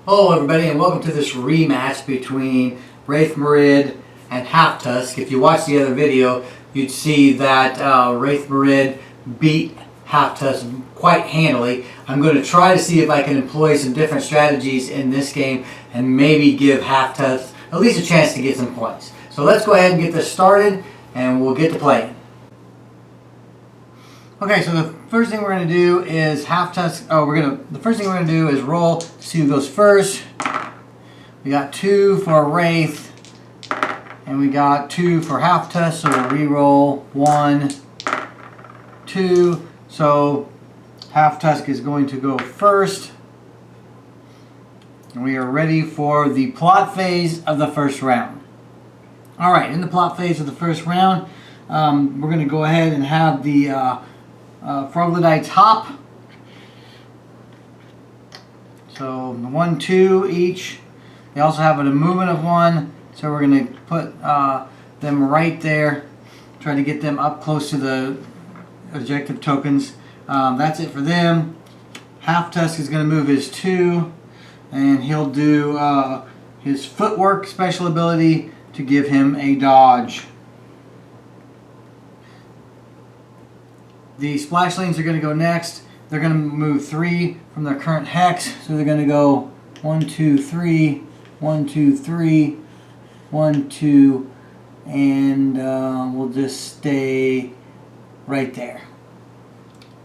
Hello everybody and welcome to this rematch between Raith and Halftusk. If you watched the other video, you'd see that Raith beat Halftusk quite handily. I'm going to try to see if I can employ some different strategies in this game and maybe give Halftusk at least a chance to get some points. So let's go ahead and get this started and we'll get to playing. Okay, so the first thing we're going to do is the first thing we're going to do is roll to see who goes first. We got 2 for Raith, and we got 2 for Halftusk, so we'll re-roll 1, 2. So Halftusk is going to go first. And we are ready for the plot phase of the first round. Alright, in the plot phase of the first round, we're going to go ahead and have the troglodytes hop. So 1, 2 each. They also have a movement of 1, so we're going to put them right there. Try to get them up close to the objective tokens. That's it for them. Halftusk is going to move his 2, and he'll do his footwork special ability to give him a dodge. The splashlings are going to go next. They're going to move 3 from their current hex. So they're going to go 1, 2, 3, 1, 2, 3, 1, 2, and we'll just stay right there.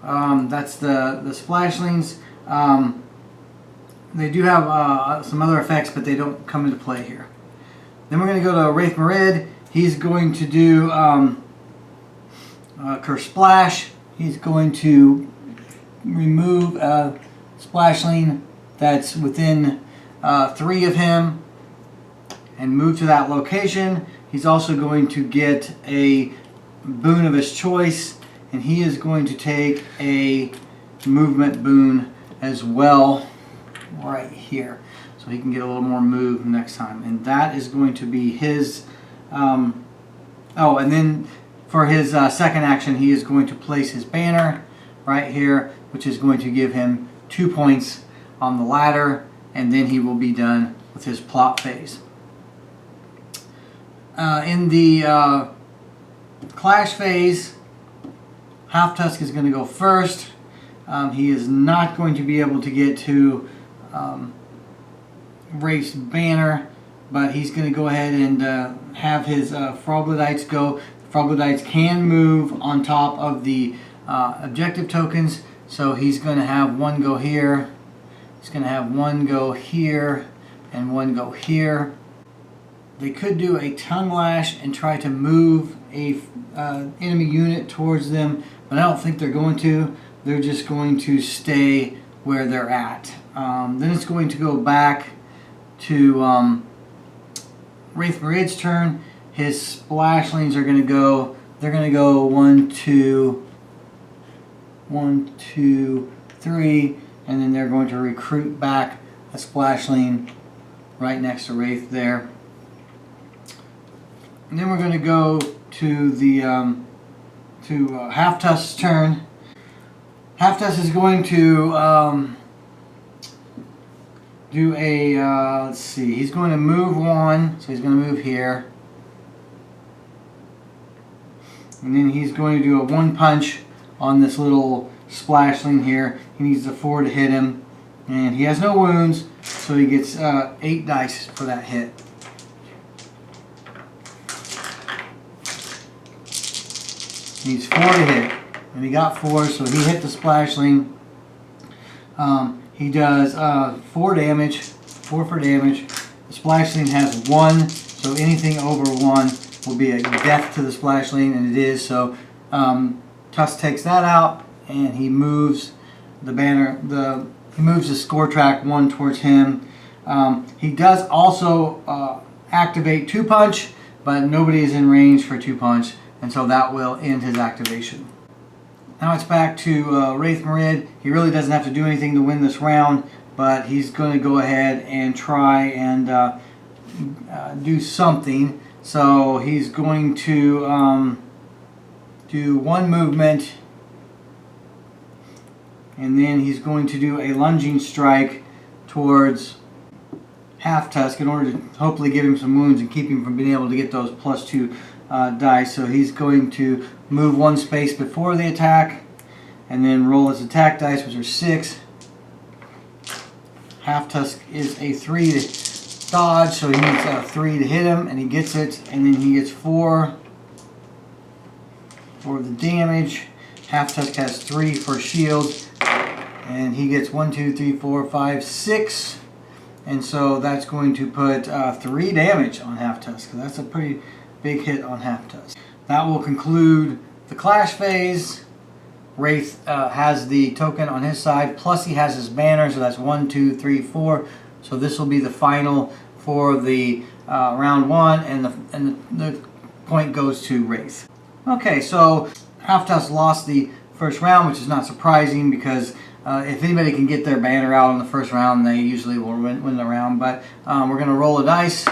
That's the splashlings. They do have some other effects, but they don't come into play here. Then we're going to go to Raith. He's going to do Curse Splash. He's going to remove a splashling that's within 3 of him and move to that location. He's also going to get a boon of his choice, and he is going to take a movement boon as well right here, so he can get a little more move next time. And that is going to be his and then for his second action, he is going to place his banner right here, which is going to give him 2 points on the ladder, and then he will be done with his plot phase. In the clash phase, Halftusk is going to go first. He is not going to be able to get to Raith's banner, but he's going to go ahead and have his troglodytes go. Troglodytes can move on top of the objective tokens, so he's going to have 1 go here, he's going to have 1 go here, and 1 go here. They could do a tongue lash and try to move a enemy unit towards them, but I don't think they're going to. They're just going to stay where they're at. Then it's going to go back to Raith's turn. His splashlings are going to go, they're going to go 1, 2, 1, 2, 3, and then they're going to recruit back a splashling right next to Raith there. And then we're going to go to the Halftusk's turn. Halftusk is going to do a, let's see, he's going to move 1, so he's going to move here. And then he's going to do a 1 punch on this little splashling here. He needs a 4 to hit him. And he has no wounds, so he gets 8 dice for that hit. He needs 4 to hit. And he got 4, so he hit the splashling. He does 4 damage. 4 for damage. The splashling has 1, so anything over 1 will be a death to the splashling, and it is. So Tusk takes that out, and he moves the banner. He moves the score track 1 towards him. He does also activate 2 punch, but nobody is in range for 2 punch, and so that will end his activation. Now it's back to Raith. He really doesn't have to do anything to win this round, but he's going to go ahead and try and do something. So he's going to do 1 movement, and then he's going to do a lunging strike towards Halftusk in order to hopefully give him some wounds and keep him from being able to get those +2 dice. So he's going to move 1 space before the attack and then roll his attack dice, which are 6. Halftusk is a 3 to dodge, so he needs a 3 to hit him, and he gets it, and then he gets 4 for the damage. Halftusk has 3 for shield, and he gets 1, 2, 3, 4, 5, 6. And so that's going to put 3 damage on Halftusk. So that's a pretty big hit on Halftusk. That will conclude the clash phase. Raith has the token on his side, plus he has his banner, so that's 1, 2, 3, 4. So this will be the final for the round 1, and the point goes to Raith. Okay, so Halftusk lost the first round, which is not surprising because if anybody can get their banner out on the first round, they usually will win the round. But we're going to roll a dice.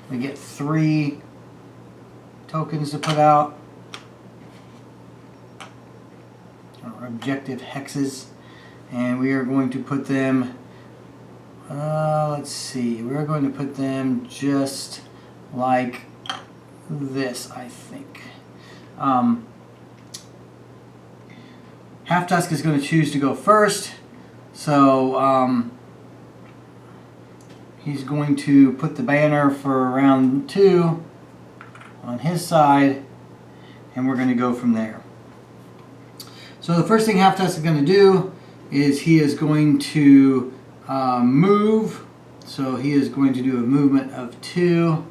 We get 3 tokens to put out, or objective hexes, and we are going to put them, let's see, we're going to put them just like this, I think. Halftusk is going to choose to go first, so he's going to put the banner for round 2 on his side, and we're going to go from there. So the first thing Halftusk is going to do is he is going to move. So he is going to do a movement of 2.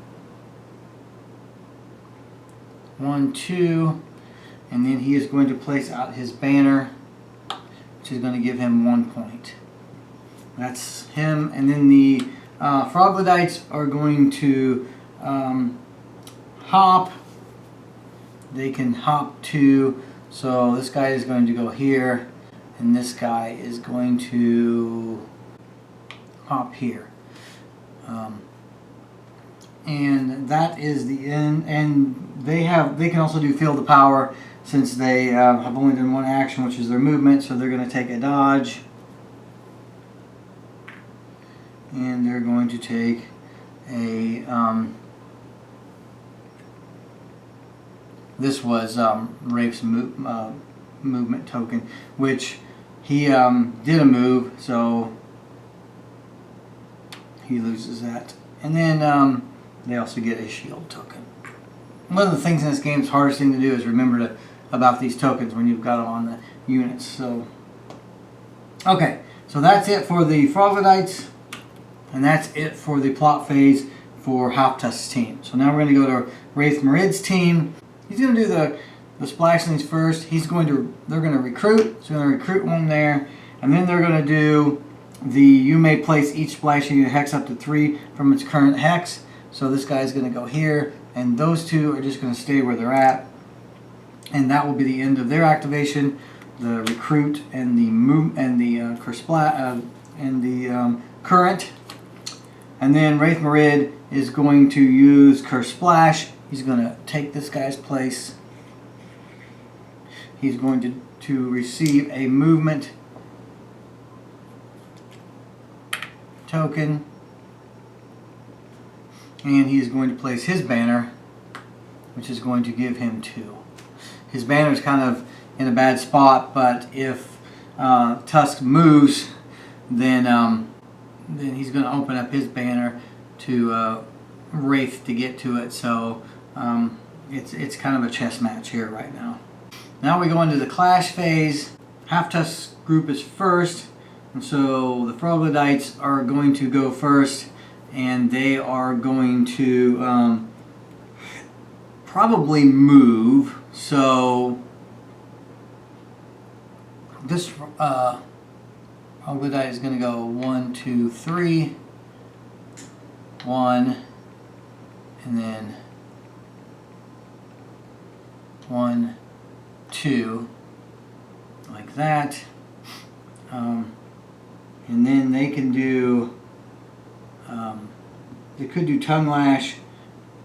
1, 2. And then he is going to place out his banner, which is going to give him 1 point. That's him. And then the Froglodytes are going to hop. They can hop 2. So this guy is going to go here, and this guy is going to hop here. And that is the end. And they can also do Field of Power, since they have only done 1 action, which is their movement. So they're going to take a dodge, and they're going to take a this was Raith's movement token, which he did a move, so he loses that. And then they also get a shield token. One of the things in this game's hardest thing to do is remember about these tokens when you've got them on the units. So, okay, so that's it for the Froglodytes, and that's it for the plot phase for Halftusk's team. So now we're going to go to Raith Marid's team. He's going to do the splashlings first. They're going to recruit. So they're going to recruit 1 there, and then they're going to do you may place each splashing unit hex up to 3 from its current hex. So this guy's going to go here, and those 2 are just going to stay where they're at, and that will be the end of their activation. The recruit and the move and the current, and then Raith Marid is going to use Curse Splash. He's going to take this guy's place. He's going to receive a movement token, and he is going to place his banner, which is going to give him 2. His banner is kind of in a bad spot, but if Tusk moves, then he's going to open up his banner to Raith to get to it. So it's kind of a chess match here right now. Now we go into the clash phase. Halftusk's group is first, and so the Froglodytes are going to go first, and they are going to probably move. So this Froglodyte is going to go 1, 2, 3, 1, and then 1, 2, like that. And then they can do, they could do Tongue Lash,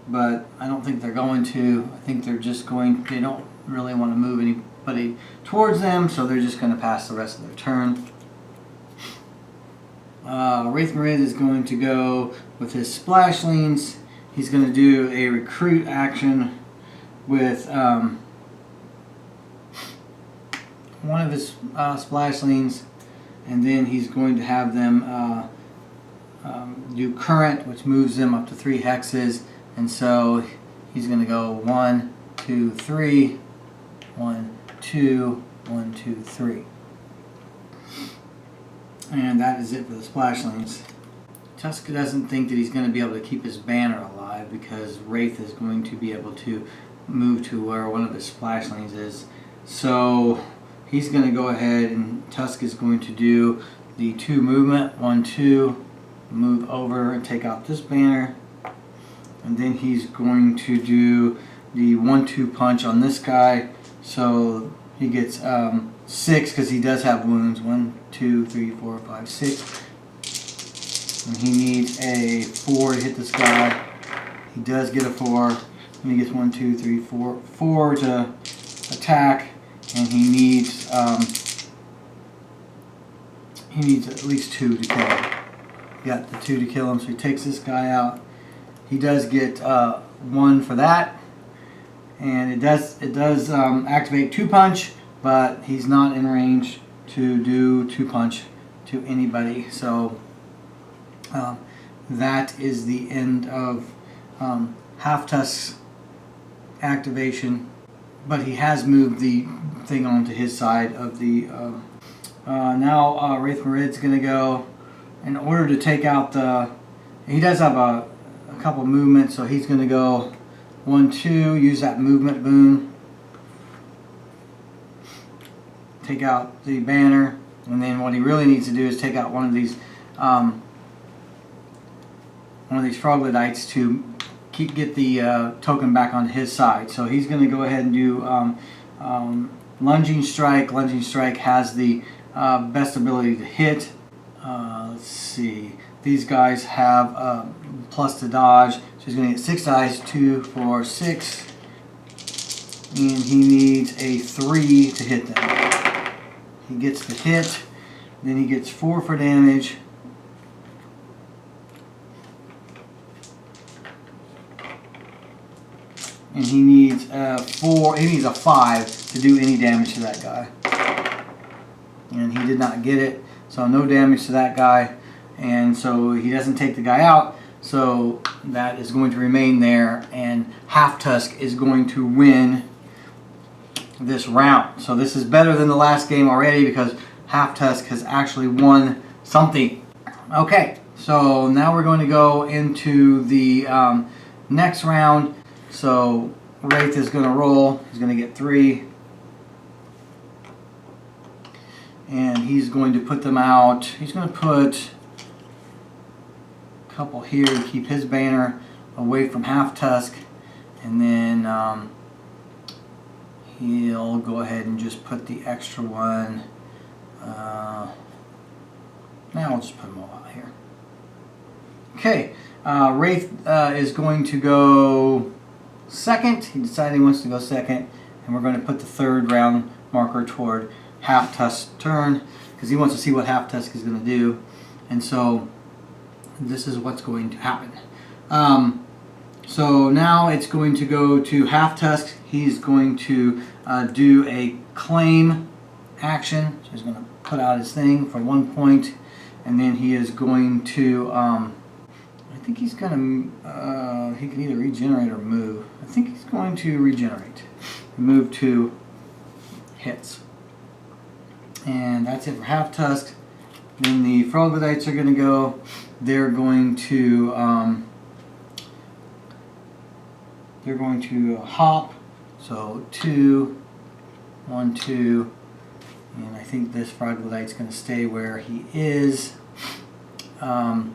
but I don't think they're going to. I think they're just going, they don't really want to move anybody towards them, so they're just going to pass the rest of their turn. Raith is going to go with his splashlings. He's going to do a recruit action with one of his splashlings, and then he's going to have them do current, which moves them up to 3 hexes, and so he's going to go 1, 2, 3, 1, 2, 1, 2, 3. And that is it for the splashlings. Tusk doesn't think that he's going to be able to keep his banner alive because Raith is going to be able to move to where one of his splashlings is. So he's going to go ahead, and Tusk is going to do the 2 movement, 1, 2, move over and take out this banner. And then he's going to do the 1, 2 punch on this guy. So he gets 6 because he does have wounds. 1, 2, 3, 4, 5, 6. And he needs a 4 to hit this guy. He does get a 4. And he gets 1, 2, 3, 4, 4 to attack. And he needs at least 2 to kill him. He got the 2 to kill him, so he takes this guy out. He does get 1 for that. And it does activate 2 punch, but he's not in range to do 2 punch to anybody. So that is the end of Halftusk's activation. But he has moved the thing onto his side of the. Now Raith Marid's going to go in order to take out the. He does have a couple movements, so he's going to go 1, 2, use that movement boon, take out the banner, and then what he really needs to do is take out one of these troglodytes to get the token back on his side. So he's going to go ahead and do lunging strike. Lunging strike has the best ability to hit. Let's see. These guys have plus to dodge. So he's going to get 6 dice, 2, 4, 6. And he needs a 3 to hit them. He gets the hit. Then he gets 4 for damage. And he needs he needs a 5 to do any damage to that guy. And he did not get it. So no damage to that guy. And so he doesn't take the guy out. So that is going to remain there. And Halftusk is going to win this round. So this is better than the last game already because Halftusk has actually won something. Okay, so now we're going to go into the next round. So Raith is going to roll. He's going to get 3. And he's going to put them out. He's going to put a couple here to keep his banner away from Halftusk. And then he'll go ahead and just put the extra one. Now I'll just put them all out here. Okay, Raith is going to go second. He decided he wants to go second, and we're going to put the 3rd round marker toward Halftusk's turn because he wants to see what Halftusk is going to do. And so this is what's going to happen. So now it's going to go to Halftusk. He's going to do a claim action. So he's going to put out his thing for 1 point, and then he is going to I think he's going to he can either regenerate or move. I think he's going to regenerate. Move 2 hits. And that's it for Halftusk. Then the Froglodytes are going to go. They're going to hop. So 2, 1, 2, and I think this Froglodyte's going to stay where he is. And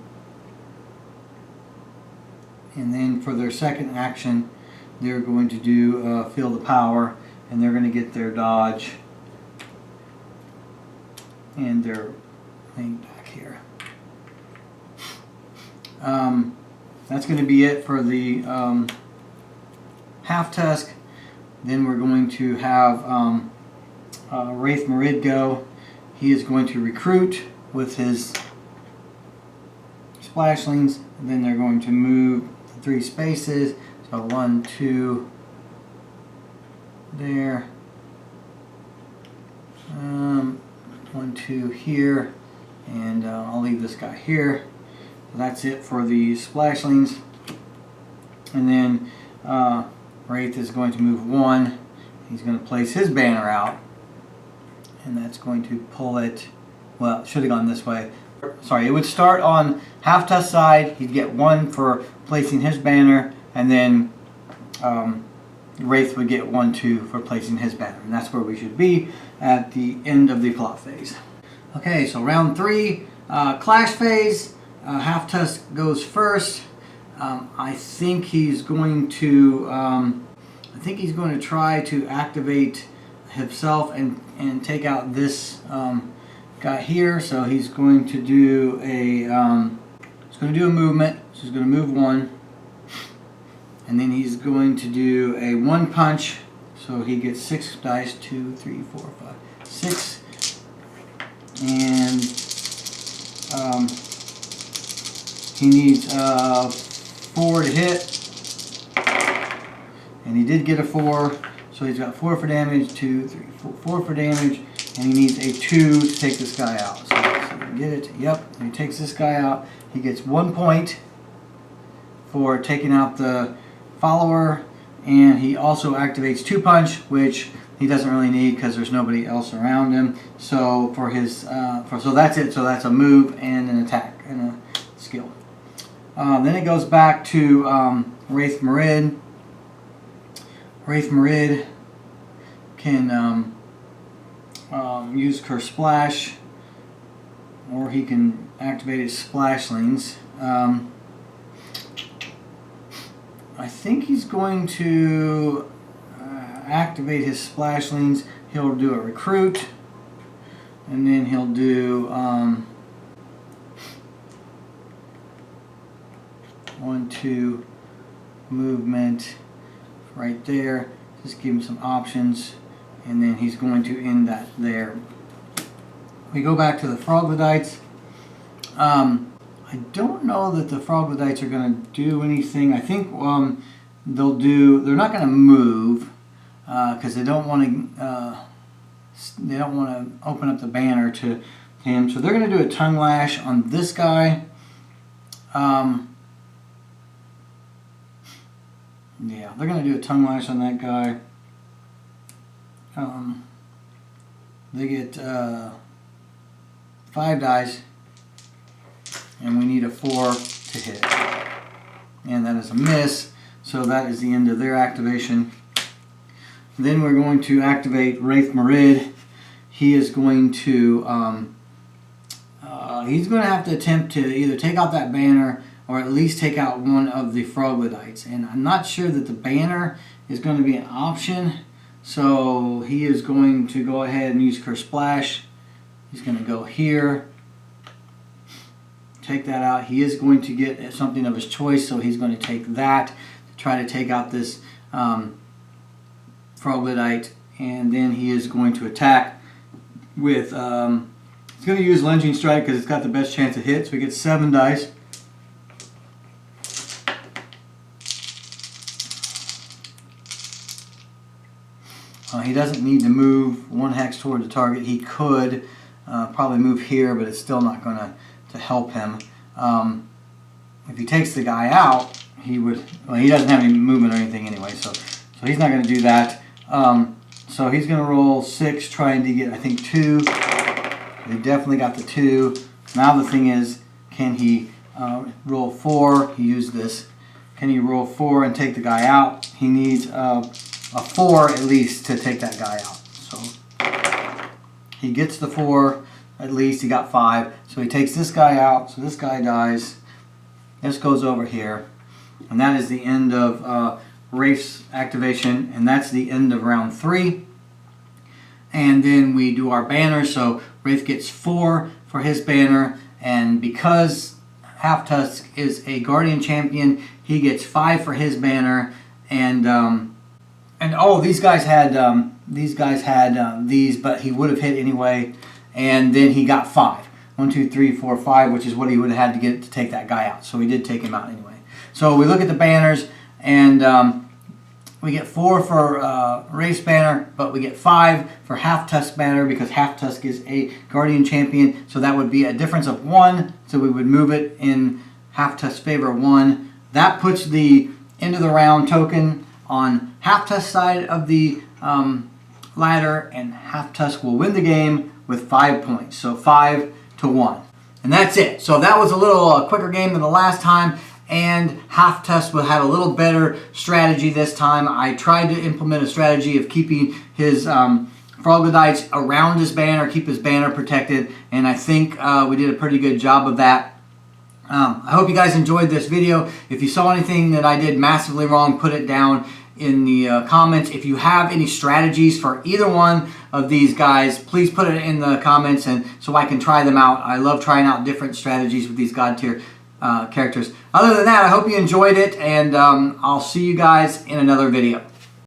then for their second action, they're going to do Feel the Power, and they're going to get their dodge and their thing back here. That's going to be it for the Halftusk. Then we're going to have Raith Marid go. He is going to recruit with his splashlings, and then they're going to move the 3 spaces. So 1, 2, there. 1, 2 here, and I'll leave this guy here. So that's it for the splashlings. And then Raith is going to move 1. He's going to place his banner out, and that's going to pull it. Well, it should have gone this way. Sorry, it would start on Halftusk side. He'd get 1 for placing his banner, and then Raith would get 1, 2 for placing his banner. And that's where we should be at the end of the plot phase. Okay, so round 3, clash phase. Halftusk goes first. I think he's going to try to activate himself and take out this guy here. So he's going to do a movement. So he's going to move 1, and then he's going to do a 1 punch. So he gets 6 dice, 2, 3, 4, 5, 6, and he needs 4 to hit, and he did get a 4, so he's got 4 for damage, 2, 3, 4 for damage, and he needs a 2 to take this guy out. So let's see if we can get it. Yep, and he takes this guy out. He gets 1 point for taking out the follower, and he also activates 2 punch, which he doesn't really need because there's nobody else around him. So for his so that's it. So that's a move and an attack and a skill. Then it goes back to Raith Marid. Raith Marid can use Curse Splash, or he can activate his Splashlings. I think he's going to activate his Splashlings. He'll do a Recruit, and then he'll do 1, 2 movement right there. Just give him some options, and then he's going to end that there. We go back to the Froglodytes. I don't know that the Froglodytes are going to do anything. I think they're not going to move because they don't want to open up the banner to him. So they're going to do a Tongue Lash on this guy. Yeah, they're going to do a Tongue Lash on that guy. They get 5 dice, and we need a 4 to hit. And that is a miss, so that is the end of their activation. Then we're going to activate Raith Marid. He is going to have to attempt to either take out that banner or at least take out one of the Froglodytes. And I'm not sure that the banner is going to be an option, so he is going to go ahead and use Curse Splash. He's going to go here, take that out. He is going to get something of his choice, so he's going to take that to try to take out this Froglodyte, and then he is going to attack with, he's going to use Lunging Strike because it's got the best chance of hit, so he gets 7 dice. He doesn't need to move 1 hex toward the target. He could probably move here, but it's still not going to help him. If he takes the guy out, he would. Well, he doesn't have any movement or anything anyway, so he's not going to do that. So he's going to roll 6, trying to get, I think, 2. He definitely got the 2. Now the thing is, can he roll 4? He used this. Can he roll 4 and take the guy out? He needs a 4 at least to take that guy out. So he gets the 4 at least. He got 5. So he takes this guy out. So this guy dies. This goes over here. And that is the end of Raith's activation. And that's the end of round 3. And then we do our banner. So Raith gets 4 for his banner. And because Halftusk is a Guardian champion, he gets 5 for his banner. And oh, these guys had these, but he would have hit anyway. And then he got 5. 1, 2, 3, 4, 5, which is what he would have had to get to take that guy out. So we did take him out anyway. So we look at the banners, and we get 4 for Raith's banner, but we get 5 for Halftusk banner because Halftusk is a Guardian champion. So that would be a difference of 1. So we would move it in Halftusk's favor 1. That puts the end of the round token on Halftusk's side of the ladder, and Halftusk will win the game with 5 points. So 5-1. And that's it. So that was a little quicker game than the last time. And Halftusk will have a little better strategy this time. I tried to implement a strategy of keeping his Frogodites around his banner, keep his banner protected, and I think we did a pretty good job of that. I hope you guys enjoyed this video. If you saw anything that I did massively wrong, put it down in the comments. If you have any strategies for either one of these guys, please put it in the comments and so I can try them out. I love trying out different strategies with these Godtear characters. Other than that, I hope you enjoyed it, and I'll see you guys in another video.